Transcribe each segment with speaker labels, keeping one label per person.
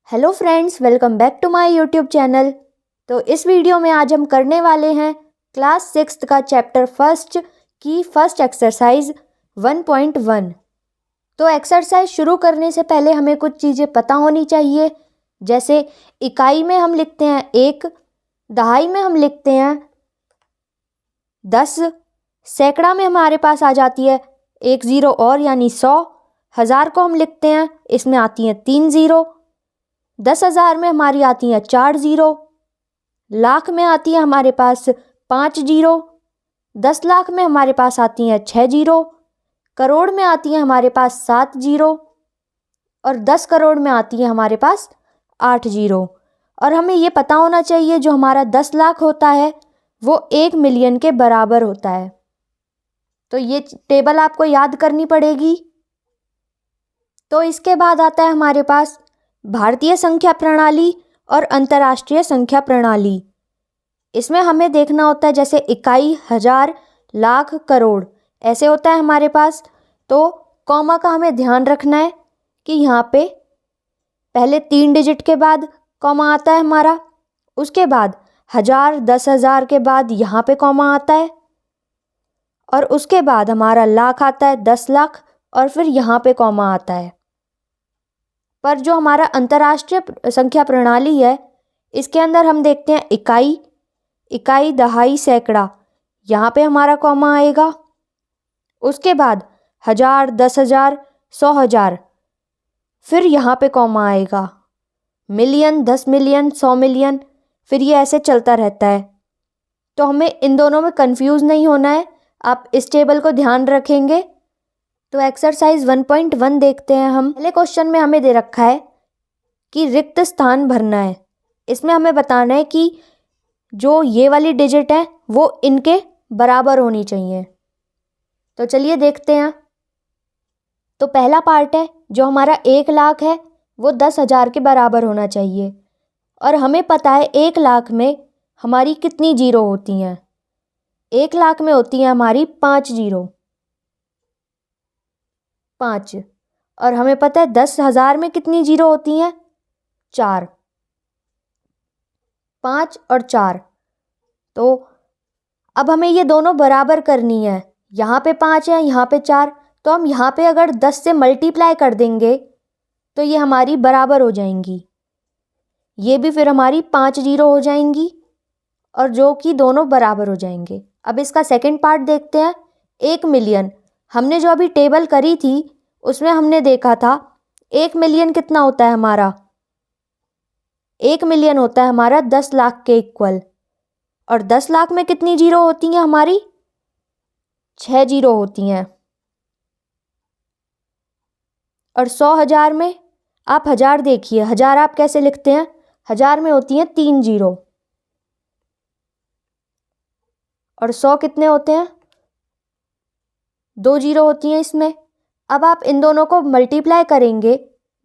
Speaker 1: Hello friends, welcome back to my YouTube channel. तो इस video में आज हम करने वाले हैं क्लास 6 का चैप्टर फर्स्ट की फर्स्ट एक्सरसाइज 1.1। तो एक्सरसाइज शुरू करने से पहले हमें कुछ चीज़ें पता होनी चाहिए। जैसे इकाई में हम लिखते हैं 1, दहाई में हम लिखते हैं 10, सैकड़ा में हमारे पास आ जाती है एक ज़ीरो और यानी 100, हज़ार को हम लिखते हैं, इसमें आती हैं 3 ज़ीरो, 10,000 में हमारी आती हैं 4 ज़ीरो, लाख में आती है हमारे पास 5 ज़ीरो, 10 लाख में हमारे पास आती हैं 6 ज़ीरो, करोड़ में आती है हमारे पास 7 ज़ीरो और 10 करोड़ में आती है हमारे पास 8 ज़ीरो। और हमें ये पता होना चाहिए जो हमारा 10 लाख होता है वो 1 मिलियन के बराबर होता है। तो ये टेबल आपको याद करनी पड़ेगी। तो इसके बाद आता है हमारे पास भारतीय संख्या प्रणाली और अंतर्राष्ट्रीय संख्या प्रणाली। इसमें हमें देखना होता है जैसे इकाई, हज़ार, लाख, करोड़ ऐसे होता है हमारे पास। तो कॉमा का हमें ध्यान रखना है कि यहाँ पे पहले 3 डिजिट के बाद कॉमा आता है हमारा, उसके बाद हज़ार, 10,000 के बाद यहाँ पे कॉमा आता है और उसके बाद हमारा लाख आता है, 10 लाख और फिर यहाँ पे कॉमा आता है। पर जो हमारा अंतर्राष्ट्रीय संख्या प्रणाली है इसके अंदर हम देखते हैं इकाई, दहाई, सैकड़ा, यहाँ पे हमारा कॉमा आएगा। उसके बाद हज़ार, 10,000, 100,000, फिर यहाँ पे कॉमा आएगा। मिलियन, 10 मिलियन, 100 मिलियन, फिर ये ऐसे चलता रहता है। तो हमें इन दोनों में कंफ्यूज नहीं होना है, आप इस टेबल को ध्यान रखेंगे। तो एक्सरसाइज 1.1 देखते हैं हम। पहले क्वेश्चन में हमें दे रखा है कि रिक्त स्थान भरना है। इसमें हमें बताना है कि जो ये वाली डिजिट है वो इनके बराबर होनी चाहिए। तो चलिए देखते हैं। तो पहला पार्ट है जो हमारा 1 लाख है वो 10,000 के बराबर होना चाहिए और हमें पता है 1 लाख में हमारी कितनी जीरो होती हैं। 1 लाख में होती हैं हमारी 5 जीरो, 5। और हमें पता है 10,000 में कितनी जीरो होती हैं, 4, 5 और 4। तो अब हमें ये दोनों बराबर करनी है। यहाँ पे 5 है, यहाँ पे 4, तो हम यहाँ पे अगर 10 से मल्टीप्लाई कर देंगे तो ये हमारी बराबर हो जाएंगी। ये भी फिर हमारी 5 जीरो हो जाएंगी और जो कि दोनों बराबर हो जाएंगे। अब इसका सेकंड पार्ट देखते हैं। 1 मिलियन, हमने जो अभी टेबल करी थी उसमें हमने देखा था 1 मिलियन कितना होता है हमारा, 1 मिलियन होता है हमारा 10 लाख के इक्वल। और 10 लाख में कितनी जीरो होती हैं हमारी, 6 जीरो होती हैं। और 100,000 में आप हज़ार देखिए, हज़ार आप कैसे लिखते हैं, हज़ार में होती हैं 3 जीरो। और 100 कितने होते हैं, 2 जीरो होती हैं इसमें। अब आप इन दोनों को मल्टीप्लाई करेंगे,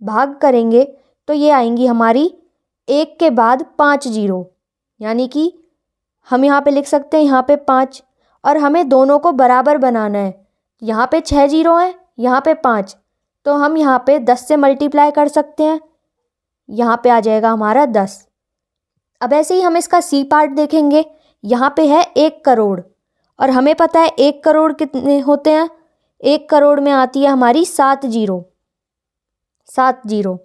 Speaker 1: भाग करेंगे, तो ये आएंगी हमारी 1 के बाद 5 जीरो, यानी कि हम यहाँ पे लिख सकते हैं यहाँ पे 5। और हमें दोनों को बराबर बनाना है। यहाँ पे 6 जीरो हैं, यहाँ पे 5, तो हम यहाँ पे 10 से मल्टीप्लाई कर सकते हैं, यहाँ पे आ जाएगा हमारा 10। अब ऐसे ही हम इसका सी पार्ट देखेंगे। यहाँ पे है 1 करोड़ और हमें पता है 1 करोड़ कितने होते हैं, 1 करोड़ में आती है हमारी 7 जीरो, 7 जीरो।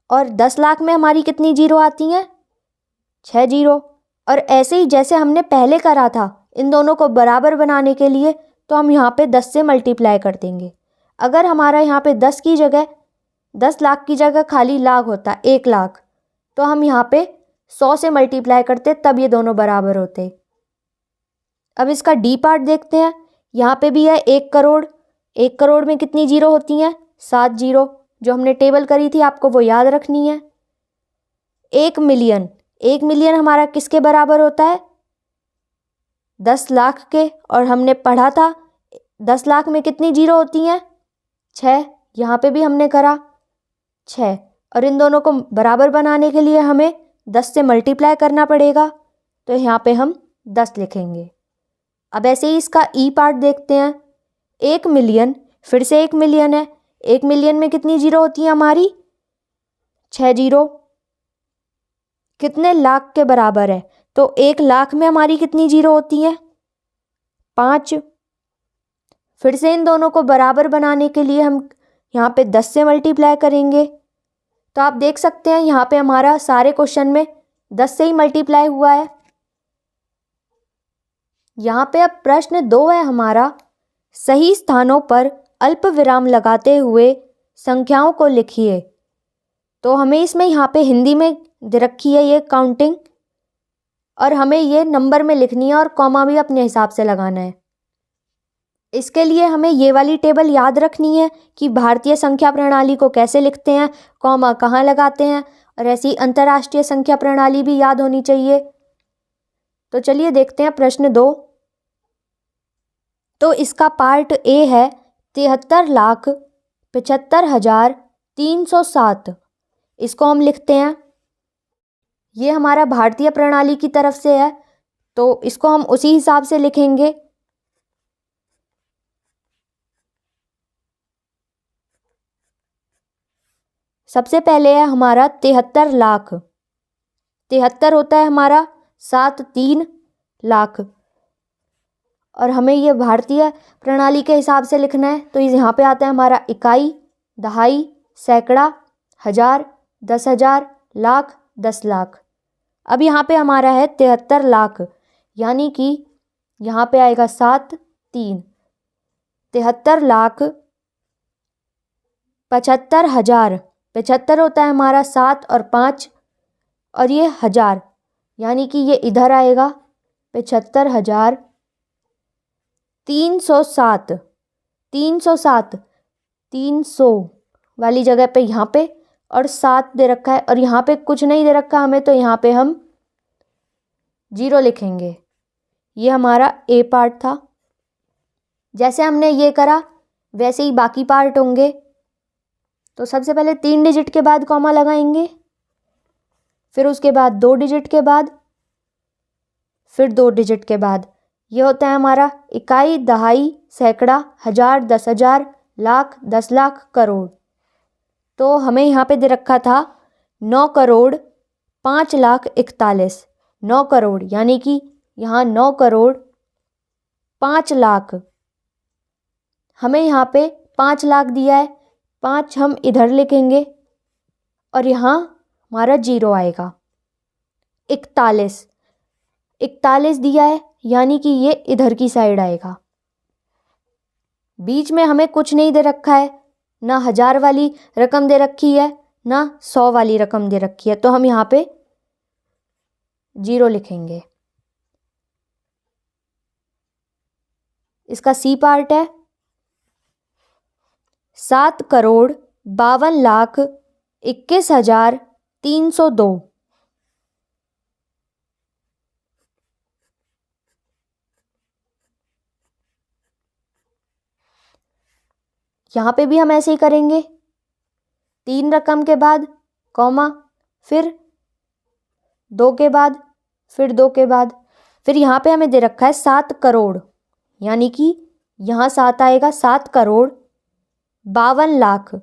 Speaker 1: और 10 लाख में हमारी कितनी जीरो आती हैं, 6 जीरो। और ऐसे ही जैसे हमने पहले करा था इन दोनों को बराबर बनाने के लिए, तो हम यहाँ पे 10 से मल्टीप्लाई कर देंगे। अगर हमारा यहाँ पे 10 की जगह 10 लाख की जगह खाली लाख होता 1 लाख, तो हम यहाँ पे 100 से मल्टीप्लाई करते, तब ये दोनों बराबर होते। अब इसका डी पार्ट देखते हैं। यहाँ पे भी है 1 करोड़, 1 करोड़ में कितनी जीरो होती हैं, 7 जीरो। जो हमने टेबल करी थी आपको वो याद रखनी है। 1 मिलियन, 1 मिलियन हमारा किसके बराबर होता है, 10 लाख के। और हमने पढ़ा था 10 लाख में कितनी जीरो होती हैं, 6। यहाँ पे भी हमने करा 6। और इन दोनों को बराबर बनाने के लिए हमें 10 से मल्टीप्लाई करना पड़ेगा, तो यहाँ पे हम 10 लिखेंगे। अब ऐसे ही इसका ई पार्ट देखते हैं। 1 मिलियन, फिर से 1 मिलियन है, 1 मिलियन में कितनी जीरो होती हैं हमारी, 6 जीरो कितने लाख के बराबर है? तो 1 लाख में हमारी कितनी जीरो होती है? 5। फिर से इन दोनों को बराबर बनाने के लिए हम यहाँ पे 10 से मल्टीप्लाई करेंगे। तो आप देख सकते हैं यहाँ पे हमारा सारे क्वेश्चन में 10 से ही मल्टीप्लाई हुआ है। यहाँ पे अब प्रश्न 2 है हमारा, सही स्थानों पर अल्प विराम लगाते हुए संख्याओं को लिखिए। तो हमें इसमें यहाँ पे हिंदी में दे रखी है ये काउंटिंग, और हमें ये नंबर में लिखनी है और कॉमा भी अपने हिसाब से लगाना है। इसके लिए हमें ये वाली टेबल याद रखनी है कि भारतीय संख्या प्रणाली को कैसे लिखते हैं, कॉमा कहाँ लगाते हैं, और ऐसी अंतर्राष्ट्रीय संख्या प्रणाली भी याद होनी चाहिए। तो चलिए देखते हैं प्रश्न 2। तो इसका पार्ट ए है 73,75,307। इसको हम लिखते हैं, ये हमारा भारतीय प्रणाली की तरफ से है तो इसको हम उसी हिसाब से लिखेंगे। सबसे पहले है हमारा 73 लाख। 73 होता है हमारा 73 लाख, और हमें ये भारतीय प्रणाली के हिसाब से लिखना है। तो यहाँ पे आता है हमारा इकाई, दहाई, सैकड़ा, हजार, 10,000, लाख, 10 लाख। अब यहाँ पे हमारा है 73 लाख, यानी कि यहाँ पे आएगा 7 3। 73 लाख 75,000। 75 होता है हमारा 7 और 5, और ये हजार, यानी कि ये इधर आएगा 75,307। 307 300 वाली जगह पे यहाँ पे और 7 दे रखा है, और यहाँ पे कुछ नहीं दे रखा हमें, तो यहाँ पे हम 0 लिखेंगे। ये हमारा ए पार्ट था। जैसे हमने ये करा वैसे ही बाकी पार्ट होंगे। तो सबसे पहले 3 डिजिट के बाद कॉमा लगाएंगे, फिर उसके बाद 2 डिजिट के बाद, फिर 2 डिजिट के बाद। ये होता है हमारा इकाई, दहाई, सैकड़ा, हजार, 10,000, लाख, 10 लाख, करोड़। तो हमें यहाँ पे दे रखा था 9,05,41,। 9 करोड़, यानी कि यहाँ 9,05,00,000। हमें यहाँ पे 5 लाख दिया है, 5 हम इधर लिखेंगे और यहाँ हमारा 0 आएगा। 41 दिया है, यानी कि ये इधर की साइड आएगा। बीच में हमें कुछ नहीं दे रखा है, ना 1000 वाली रकम दे रखी है, ना 100 वाली रकम दे रखी है, तो हम यहाँ पे 0 लिखेंगे। इसका सी पार्ट है 7,52,21,302। यहाँ पे भी हम ऐसे ही करेंगे, 3 रकम के बाद कॉमा, फिर 2 के बाद, फिर 2 के बाद, फिर यहाँ पे हमें दे रखा है 7 करोड़, यानी कि यहाँ 7 आएगा। 7,52,00,000।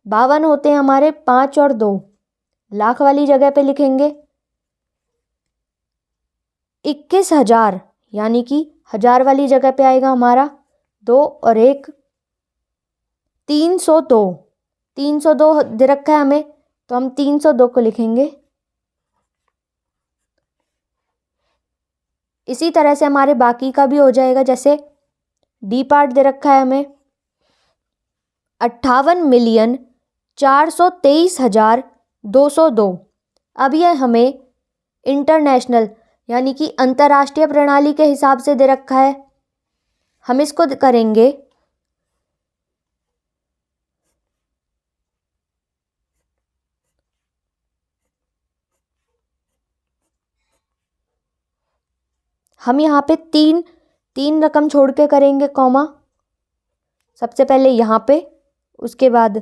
Speaker 1: 52 होते हैं हमारे 5 और 2, लाख वाली जगह पे लिखेंगे। 21,000, यानी कि 1000 वाली जगह पे आएगा हमारा 2 और 1। 302 दे रखा है हमें, तो हम 302 को लिखेंगे। इसी तरह से हमारे बाकी का भी हो जाएगा। जैसे डी पार्ट दे रखा है हमें 58,423,202। अब ये हमें इंटरनेशनल यानी कि अंतर्राष्ट्रीय प्रणाली के हिसाब से दे रखा है। हम इसको करेंगे हम यहाँ पे तीन रकम छोड़ के करेंगे कॉमा। सबसे पहले यहाँ पे, उसके बाद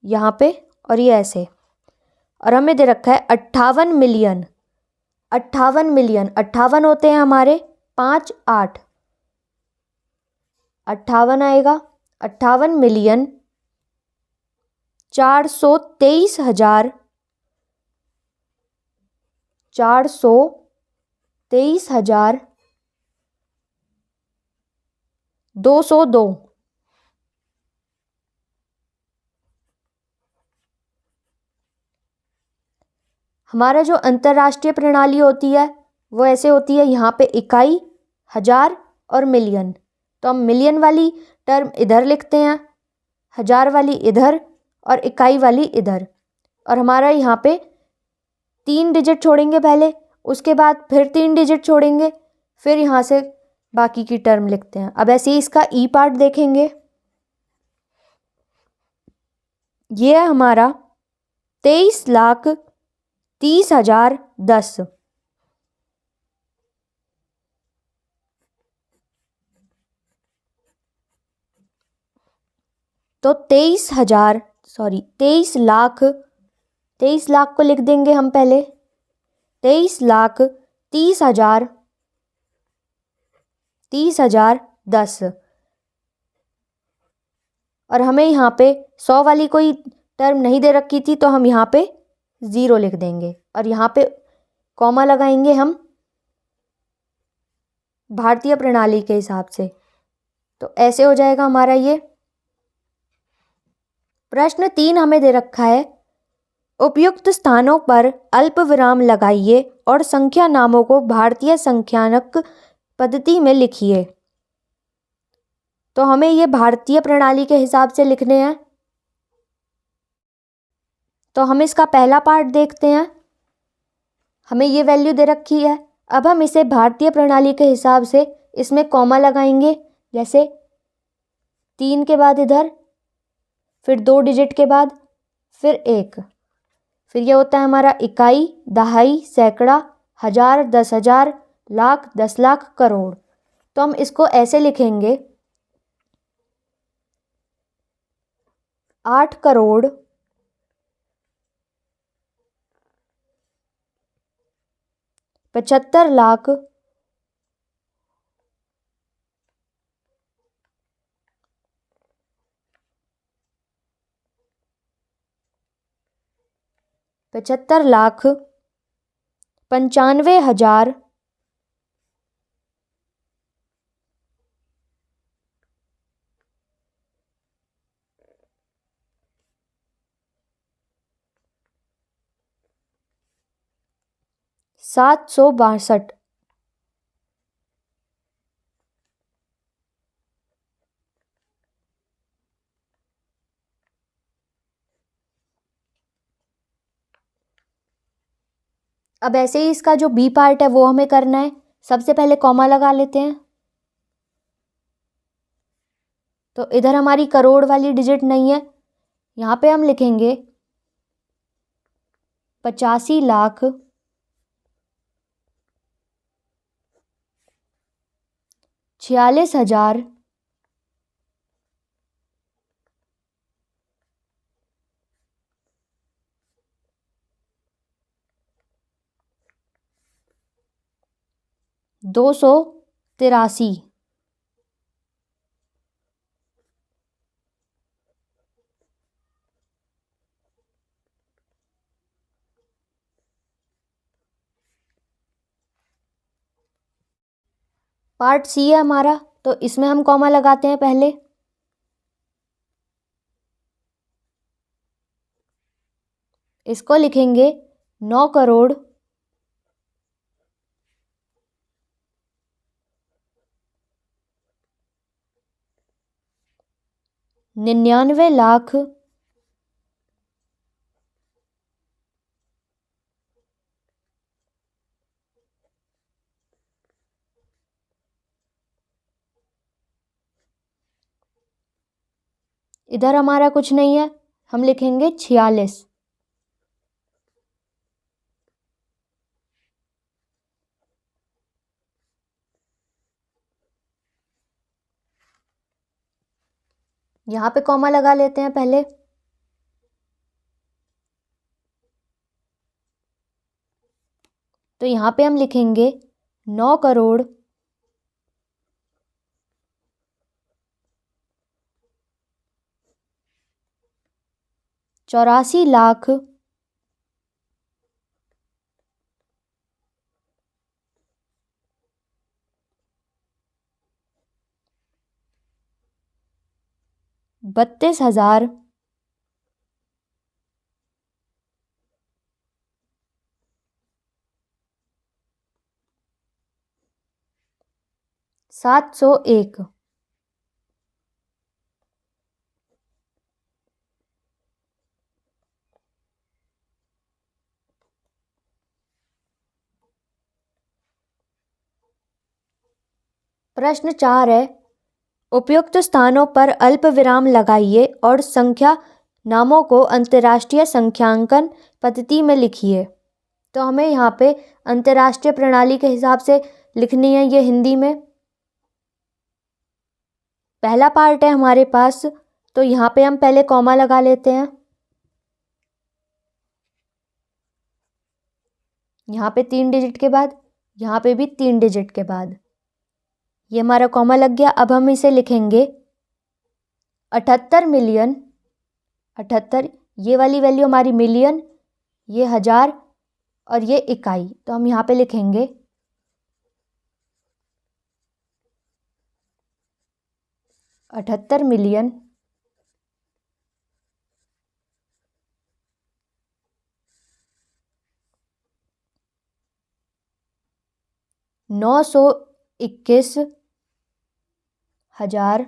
Speaker 1: यहाँ पे, और ये ऐसे। और हमें दे रखा है 58 मिलियन। 58 होते हैं हमारे 5 8। 58 आएगा। 58 मिलियन 423,000, 423,202। हमारा जो अंतर्राष्ट्रीय प्रणाली होती है वो ऐसे होती है, यहाँ पे इकाई, हजार और मिलियन। तो हम मिलियन वाली टर्म इधर लिखते हैं, हजार वाली इधर और इकाई वाली इधर। और हमारा यहाँ पे 3 डिजिट छोड़ेंगे पहले, उसके बाद फिर 3 डिजिट छोड़ेंगे, फिर यहाँ से बाकी की टर्म लिखते हैं। अब ऐसे ही इसका ई पार्ट देखेंगे। ये है हमारा 23,30,010। तो 23 लाख को लिख देंगे हम पहले, 23,30,010। और हमें यहाँ पे 100 वाली कोई टर्म नहीं दे रखी थी, तो हम यहाँ पे 0 लिख देंगे और यहाँ पे कॉमा लगाएंगे हम भारतीय प्रणाली के हिसाब से। तो ऐसे हो जाएगा हमारा ये। प्रश्न 3 हमें दे रखा है, उपयुक्त स्थानों पर अल्प विराम लगाइए और संख्या नामों को भारतीय संख्यानक पद्धति में लिखिए। तो हमें ये भारतीय प्रणाली के हिसाब से लिखने हैं। तो हम इसका पहला पार्ट देखते हैं। हमें ये वैल्यू दे रखी है। अब हम इसे भारतीय प्रणाली के हिसाब से इसमें कॉमा लगाएंगे, जैसे 3 के बाद इधर, फिर 2 डिजिट के बाद फिर 1, फिर ये होता है हमारा इकाई, दहाई, सैकड़ा, हजार, 10,000, लाख, 10 लाख, करोड़। तो हम इसको ऐसे लिखेंगे, 8 करोड़ 75 लाख 95,000 762। अब ऐसे ही इसका जो बी पार्ट है वो हमें करना है। सबसे पहले कॉमा लगा लेते हैं। तो इधर हमारी करोड़ वाली डिजिट नहीं है, यहाँ पे हम लिखेंगे 85 लाख 46,000 283। पार्ट सी है हमारा, तो इसमें हम कॉमा लगाते हैं पहले। इसको लिखेंगे 9 करोड़ 99 लाख 46। इधर हमारा कुछ नहीं है, हम लिखेंगे 46। यहाँ पे कॉमा लगा लेते हैं पहले। तो यहाँ पे हम लिखेंगे 9 करोड़ 84 लाख 32,000 701। प्रश्न 4 है, उपयुक्त स्थानों पर अल्प विराम लगाइए और संख्या नामों को अंतर्राष्ट्रीय संख्यांकन पद्धति में लिखिए। तो हमें यहाँ पे अंतर्राष्ट्रीय प्रणाली के हिसाब से लिखनी है ये हिंदी में। पहला पार्ट है हमारे पास, तो यहाँ पे हम पहले कॉमा लगा लेते हैं। यहाँ पे 3 डिजिट के बाद, यहाँ पे भी 3 डिजिट के बाद, ये हमारा कॉमा लग गया। अब हम इसे लिखेंगे 78 मिलियन। 78, ये वाली वैल्यू हमारी मिलियन, ये हजार और ये इकाई। तो हम यहाँ पे लिखेंगे 78 मिलियन 921,000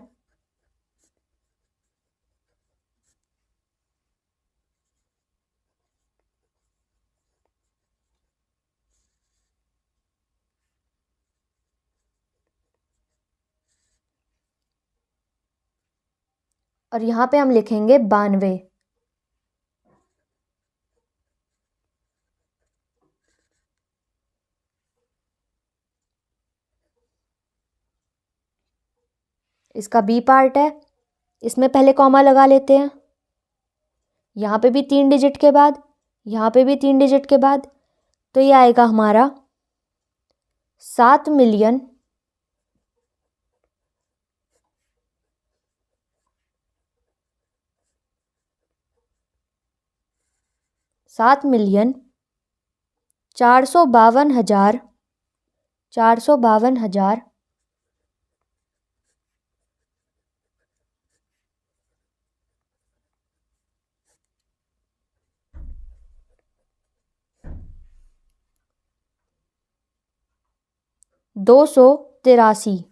Speaker 1: और यहाँ पे हम लिखेंगे 92। इसका बी पार्ट है, इसमें पहले कॉमा लगा लेते हैं। यहाँ पे भी 3 डिजिट के बाद, यहाँ पे भी 3 डिजिट के बाद, तो ये आएगा हमारा 7 मिलियन 452,000 283।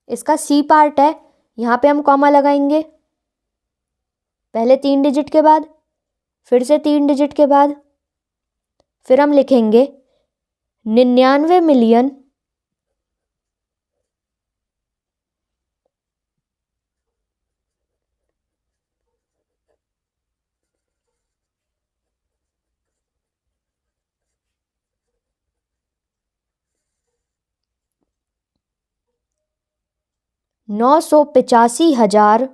Speaker 1: इसका सी पार्ट है, यहाँ पे हम कॉमा लगाएंगे। पहले 3 डिजिट के बाद, फिर से 3 डिजिट के बाद, फिर हम लिखेंगे 99 मिलियन 985,000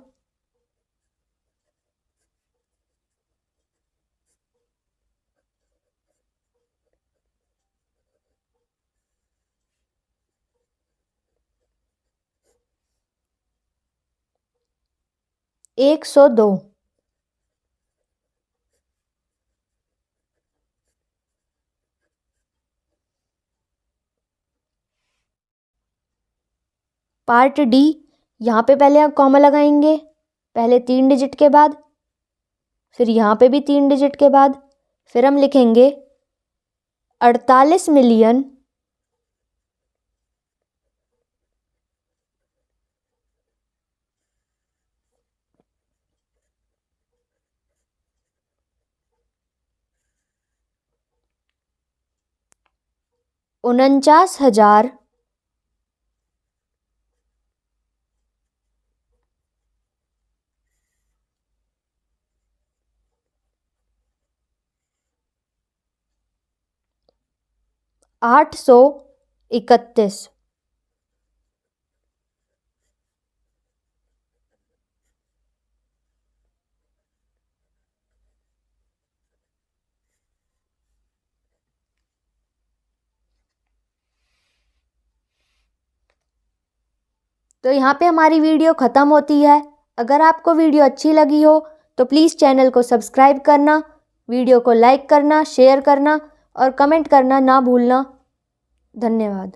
Speaker 1: 102। पार्ट डी, यहाँ पे पहले आप कॉमा लगाएंगे, पहले 3 डिजिट के बाद, फिर यहाँ पे भी 3 डिजिट के बाद, फिर हम लिखेंगे 48 मिलियन 49,000 831। तो यहाँ पे हमारी वीडियो ख़त्म होती है। अगर आपको वीडियो अच्छी लगी हो तो प्लीज़ चैनल को सब्सक्राइब करना, वीडियो को लाइक करना, शेयर करना और कमेंट करना ना भूलना। धन्यवाद।